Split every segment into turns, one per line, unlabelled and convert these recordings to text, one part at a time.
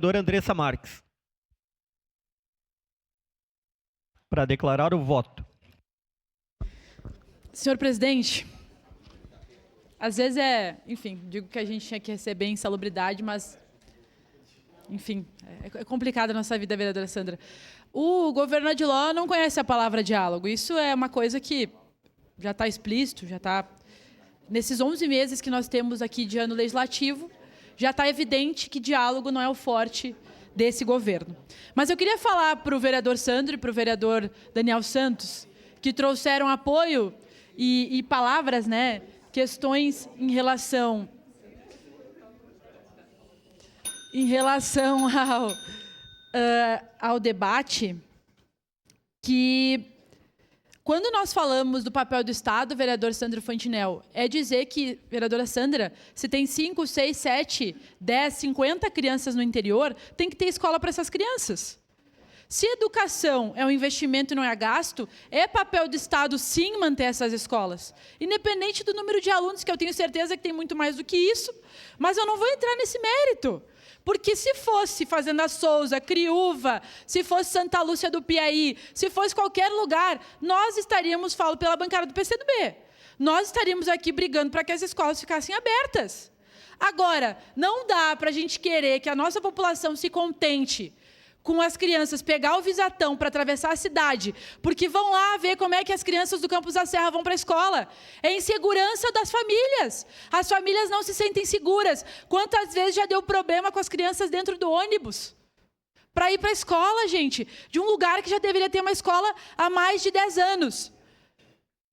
Vereadora Andressa Marques. Para declarar o voto.
Senhor presidente, às vezes enfim, digo que a gente tinha que receber insalubridade, mas, enfim, é complicada a nossa vida, vereadora Sandra. O governo Adiló não conhece a palavra diálogo. Isso é uma coisa que já está explícito, já está... Nesses 11 meses que nós temos aqui de ano legislativo, já está evidente que diálogo não é o forte desse governo. Mas eu queria falar para o vereador Sandro e para o vereador Daniel Santos, que trouxeram apoio e palavras, né, questões em relação ao debate, que quando nós falamos do papel do Estado, vereador Sandro Fantinel, é dizer que, vereadora Sandra, se tem 5, 6, 7, 10, 50 crianças no interior, tem que ter escola para essas crianças. Se educação é um investimento e não é gasto, é papel do Estado, sim, manter essas escolas. Independente do número de alunos, que eu tenho certeza que tem muito mais do que isso, mas eu não vou entrar nesse mérito. Porque se fosse Fazenda Souza, Criúva, se fosse Santa Lúcia do Piaí, se fosse qualquer lugar, nós estaríamos, falo pela bancada do PCdoB, nós estaríamos aqui brigando para que as escolas ficassem abertas. Agora, não dá para a gente querer que a nossa população se contente com as crianças pegar o Visatão para atravessar a cidade, porque vão lá ver como é que as crianças do Campos da Serra vão para a escola. É insegurança das famílias. As famílias não se sentem seguras. Quantas vezes já deu problema com as crianças dentro do ônibus? Para ir para a escola, gente, de um lugar que já deveria ter uma escola há mais de 10 anos.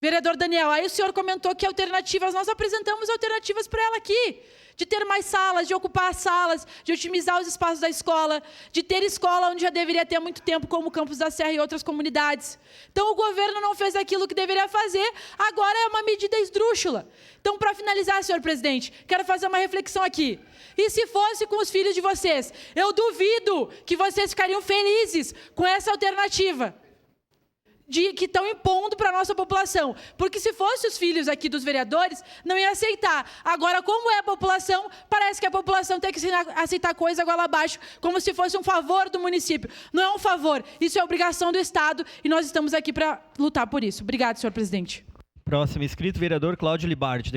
Vereador Daniel, aí o senhor comentou que alternativas, nós apresentamos alternativas para ela aqui, de ter mais salas, de ocupar as salas, de otimizar os espaços da escola, de ter escola onde já deveria ter há muito tempo, como o Campos da Serra e outras comunidades. Então, o governo não fez aquilo que deveria fazer, agora é uma medida esdrúxula. Então, para finalizar, senhor presidente, quero fazer uma reflexão aqui. E se fosse com os filhos de vocês? Eu duvido que vocês ficariam felizes com essa alternativa que estão impondo para a nossa população. Porque se fossem os filhos aqui dos vereadores, não ia aceitar. Agora, como é a população, parece que a população tem que aceitar coisa goela abaixo, como se fosse um favor do município. Não é um favor, isso é obrigação do Estado e nós estamos aqui para lutar por isso. Obrigado, senhor presidente.
Próximo inscrito, vereador Cláudio Libardi.